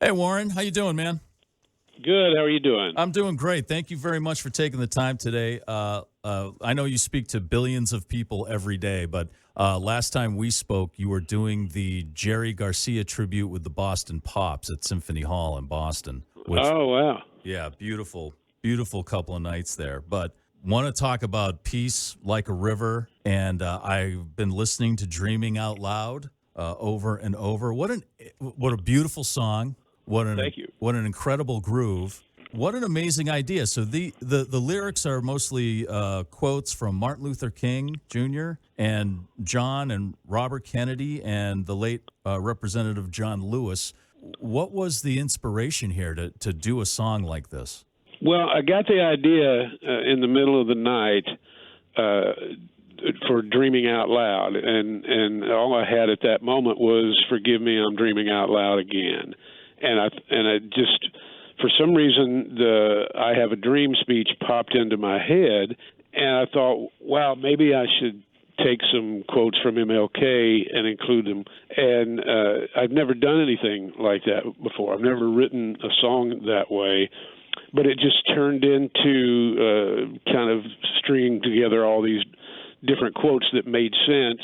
Hey, Warren, how you doing, man? Good. How are you doing? I'm doing great. Thank you very much for taking the time today. I know you speak to billions of people every day, but last time we spoke, you were doing the Jerry Garcia tribute with the Boston Pops at Symphony Hall in Boston. Oh, wow. Yeah, beautiful, beautiful couple of nights there. But want to talk about Peace Like a River, and I've been listening to Dreaming Out Loud over and over. What a beautiful song. Thank you. What an incredible groove. What an amazing idea. So the lyrics are mostly quotes from Martin Luther King Jr. and John and Robert Kennedy and the late Representative John Lewis. What was the inspiration here to do a song like this? Well, I got the idea in the middle of the night for Dreaming Out Loud, and all I had at that moment was "Forgive me, I'm dreaming out loud again." And I just, for some reason, I have a dream speech popped into my head, and I thought, wow, maybe I should take some quotes from MLK and include them. And I've never done anything like that before. I've never written a song that way, but it just turned into kind of stringing together all these different quotes that made sense.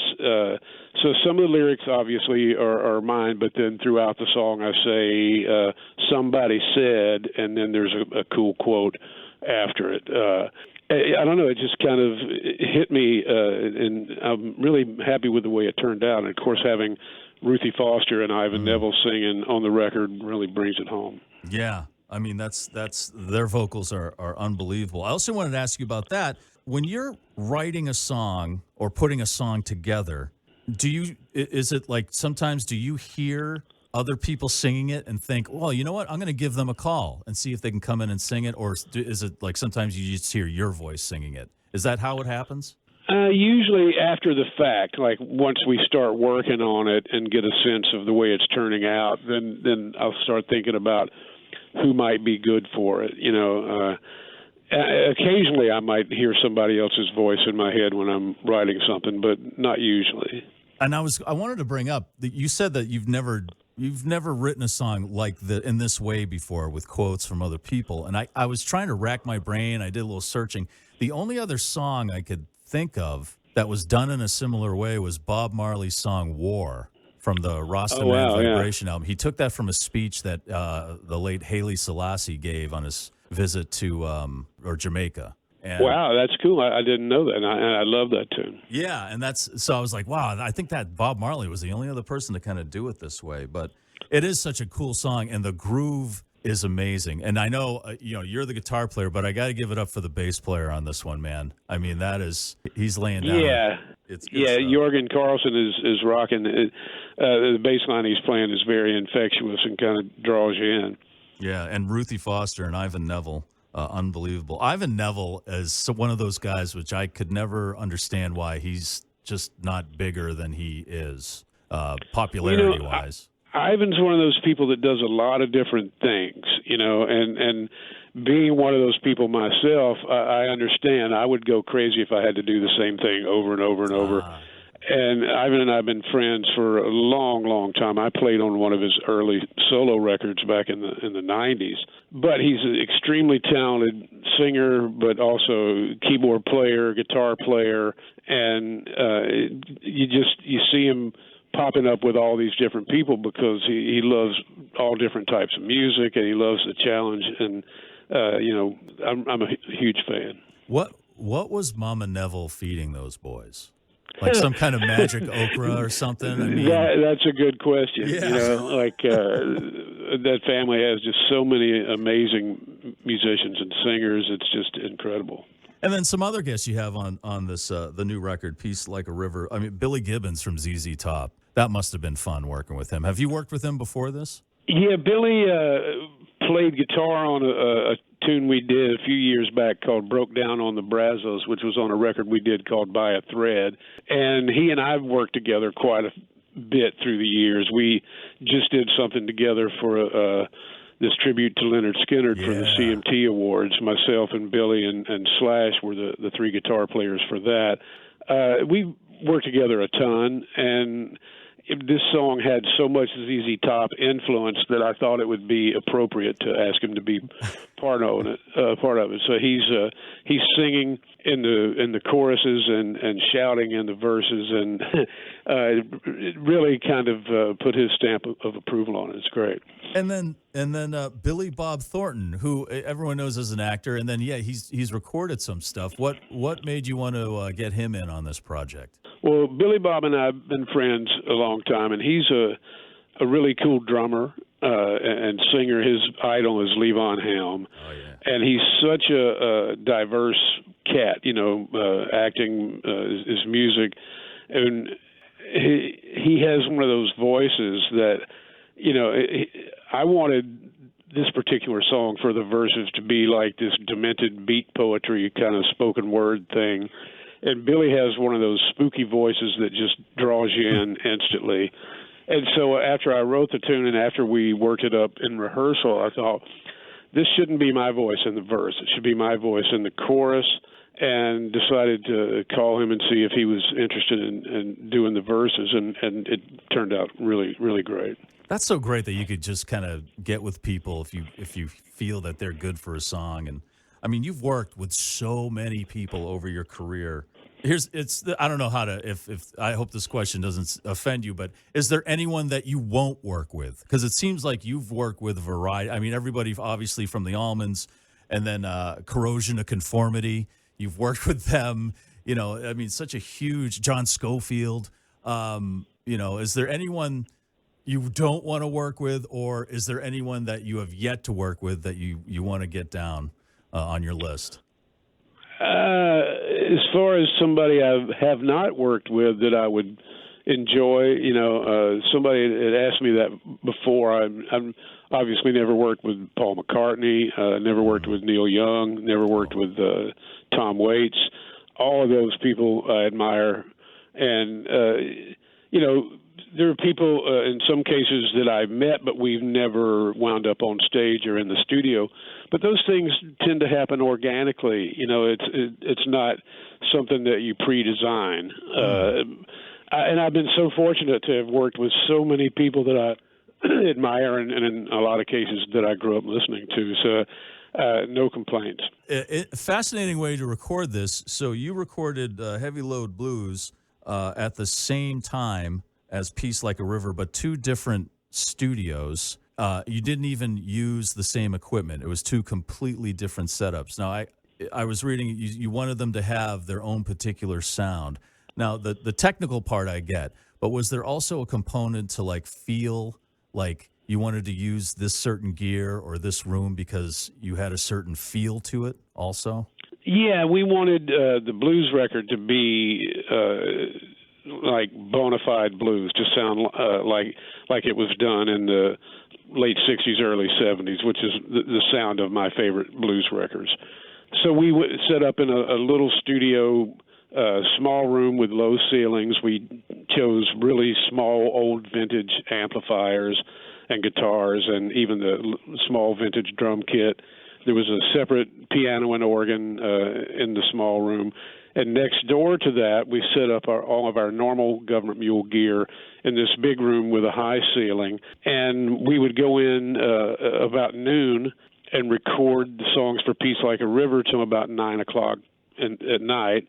So some of the lyrics obviously are mine, but then throughout the song I say somebody said, and then there's a cool quote after it. I don't know, it just kind of hit me, and I'm really happy with the way it turned out. And of course, having Ruthie Foster and Ivan Neville singing on the record really brings it home. Yeah, I mean that's their vocals are unbelievable. I also wanted to ask you about that. When you're writing a song or putting a song together, is it like sometimes do you hear other people singing it and think, well, you know what, I'm going to give them a call and see if they can come in and sing it? Or is it like sometimes you just hear your voice singing it? Is that how it happens? Usually after the fact, like once we start working on it and get a sense of the way it's turning out, then I'll start thinking about who might be good for it, you know. Occasionally I might hear somebody else's voice in my head when I'm writing something, but not usually. And I wanted to bring up that you said that you've never written a song like in this way before with quotes from other people. And I was trying to rack my brain. I did a little searching. The only other song I could think of that was done in a similar way was Bob Marley's song "War" from the Rastaman Vibration album. He took that from a speech that the late Haile Selassie gave on his visit to Jamaica. And wow, that's cool. I didn't know that, and I love that tune. Yeah, and so I was like, wow, I think that Bob Marley was the only other person to kind of do it this way. But it is such a cool song, and the groove is amazing. And I know, you're the guitar player, but I got to give it up for the bass player on this one, man. I mean, he's laying down. Yeah, it's good stuff. Jorgen Carlson is rocking. The bass line he's playing is very infectious and kind of draws you in. Yeah, and Ruthie Foster and Ivan Neville, unbelievable. Ivan Neville is one of those guys which I could never understand why he's just not bigger than he is, popularity-wise. Ivan's one of those people that does a lot of different things, and being one of those people myself, I understand. I would go crazy if I had to do the same thing over and over and over. And Ivan and I have been friends for a long, long time. I played on one of his early solo records back in the 90s. But he's an extremely talented singer, but also keyboard player, guitar player, and you see him popping up with all these different people because he loves all different types of music and he loves the challenge. And I'm a huge fan. What was Mama Neville feeding those boys? Like some kind of magic okra or something? I mean, that's a good question. Yeah. That family has just so many amazing musicians and singers. It's just incredible. And then some other guests you have on this the new record, Peace Like a River. I mean, Billy Gibbons from ZZ Top. That must have been fun working with him. Have you worked with him before this? Yeah, Billy played guitar on a tune we did a few years back called Broke Down on the Brazos, which was on a record we did called By a Thread. And he and I have worked together quite a bit through the years. We just did something together for this tribute to Leonard Skinner for the CMT Awards. Myself and Billy and Slash were the three guitar players for that. We worked together a ton, and this song had so much ZZ Top influence that I thought it would be appropriate to ask him to be part of it. So he's singing in the choruses and shouting in the verses, and it really kind of put his stamp of approval on it. It's great. And then Billy Bob Thornton, who everyone knows as an actor, and then he's recorded some stuff. What made you want to get him in on this project? Well, Billy Bob and I have been friends a long time, and he's a really cool drummer and singer. His idol is Levon Helm. Oh, yeah. And he's such a diverse cat, acting, his music. And he has one of those voices that, I wanted this particular song for the verses to be like this demented beat poetry kind of spoken word thing. And Billy has one of those spooky voices that just draws you in instantly. And so after I wrote the tune and after we worked it up in rehearsal, I thought, this shouldn't be my voice in the verse. It should be my voice in the chorus, and decided to call him and see if he was interested in doing the verses, and it turned out really, really great. That's so great that you could just kind of get with people if you feel that they're good for a song. And I mean, you've worked with so many people over your career. I don't know how to, if I hope this question doesn't offend you, but is there anyone that you won't work with? Because it seems like you've worked with a variety. I mean, everybody obviously from the Allmans, and then Corrosion of Conformity. You've worked with them. I mean, such a huge John Schofield. Is there anyone you don't want to work with, or is there anyone that you have yet to work with that you want to get down on your list? As far as somebody I have not worked with that I would enjoy, somebody had asked me that before. I'm obviously never worked with Paul McCartney, never worked with Neil Young, never worked with Tom Waits. All of those people I admire, and there are people in some cases that I've met, but we've never wound up on stage or in the studio. But those things tend to happen organically. It's not something that you pre-design. And I've been so fortunate to have worked with so many people that I admire, and in a lot of cases that I grew up listening to. So no complaints. Fascinating way to record this. So you recorded Heavy Load Blues at the same time as Peace Like a River, but two different studios. You didn't even use the same equipment. It was two completely different setups. Now, I was reading you wanted them to have their own particular sound. Now, the technical part I get, but was there also a component to feel like you wanted to use this certain gear or this room because you had a certain feel to it also? Yeah, we wanted the blues record to be like bona fide blues, to sound like it was done in the late 60s, early 70s, which is the sound of my favorite blues records. So we set up in a little studio, small room with low ceilings. We chose really small, old vintage amplifiers and guitars, and even the small vintage drum kit. There was a separate piano and organ in the small room. And next door to that, we set up all of our normal Gov't Mule gear in this big room with a high ceiling. And we would go in about noon and record the songs for Peace Like a River till about 9 o'clock at night,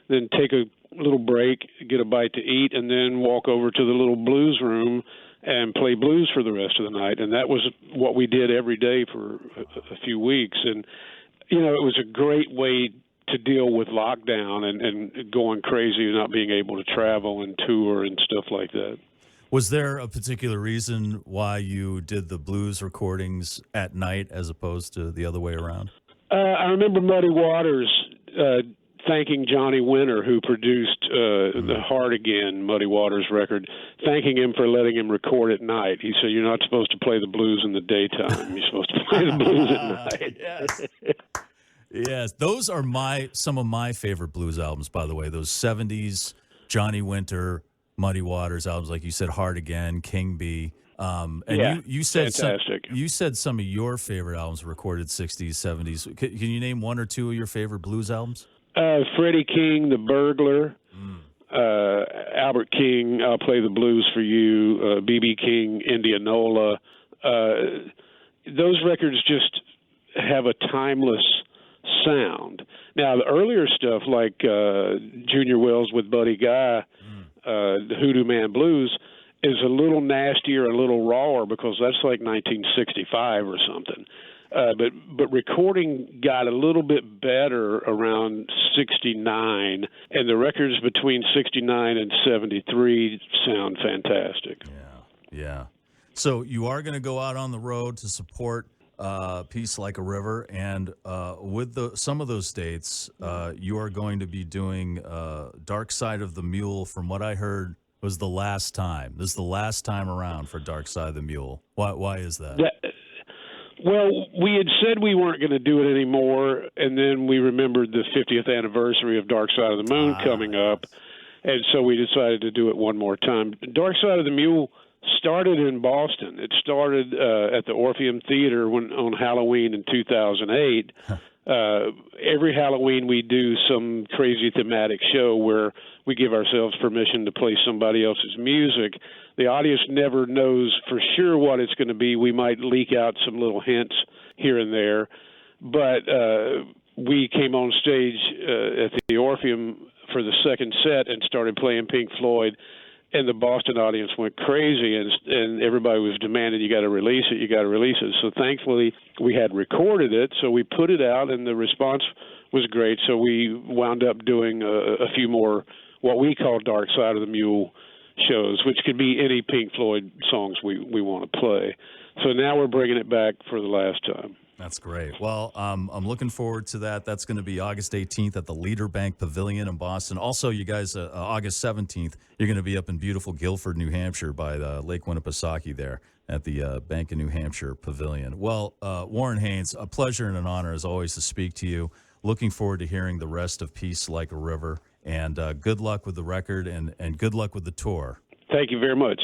then take a little break, get a bite to eat, and then walk over to the little blues room and play blues for the rest of the night. And that was what we did every day for a few weeks. And, it was a great way to deal with lockdown and going crazy and not being able to travel and tour and stuff like that. Was there a particular reason why you did the blues recordings at night as opposed to the other way around? I remember Muddy Waters thanking Johnny Winter, who produced the Hard Again Muddy Waters record, thanking him for letting him record at night. He said, "You're not supposed to play the blues in the daytime. You're supposed to play the blues at night." Yes. Yes, those are some of my favorite blues albums, by the way. Those 70s Johnny Winter, Muddy Waters albums, like you said, Hard Again, King Bee. And yeah, you said fantastic. You said some of your favorite albums were recorded 60s, 70s. Can you name one or two of your favorite blues albums? Freddie King, The Burglar. Albert King, I'll Play the Blues for You, B.B. King, Indianola. Those records just have a timeless sound. Now, the earlier stuff like Junior Wells with Buddy Guy, the Hoodoo Man Blues, is a little nastier, a little rawer because that's like 1965 or something. But recording got a little bit better around 69, and the records between 69 and 73 sound fantastic. Yeah. So you are going to go out on the road to support Peace Like a River, and with some of those dates, you are going to be doing Dark Side of the Mule. From what I heard, was the last time. This is the last time around for Dark Side of the Mule. Why is that? Well, we had said we weren't going to do it anymore, and then we remembered the 50th anniversary of Dark Side of the Moon coming up, and so we decided to do it one more time. Dark Side of the Mule started in Boston. It started at the Orpheum Theater on Halloween in 2008. Every Halloween we do some crazy thematic show where we give ourselves permission to play somebody else's music. The audience never knows for sure what it's going to be. We might leak out some little hints here and there. But we came on stage at the Orpheum for the second set and started playing Pink Floyd, and the Boston audience went crazy, and everybody was demanding, you got to release it, you got to release it. So thankfully, we had recorded it, so we put it out, and the response was great. So we wound up doing a few more what we call Dark Side of the Mule shows, which could be any Pink Floyd songs we want to play. So now we're bringing it back for the last time. That's great. Well, I'm looking forward to that. That's going to be August 18th at the Leader Bank Pavilion in Boston. Also, you guys, August 17th, you're going to be up in beautiful Guilford, New Hampshire by the Lake Winnipesaukee there at the Bank of New Hampshire Pavilion. Well, Warren Haynes, a pleasure and an honor as always to speak to you. Looking forward to hearing the rest of Peace Like a River. And good luck with the record and good luck with the tour. Thank you very much.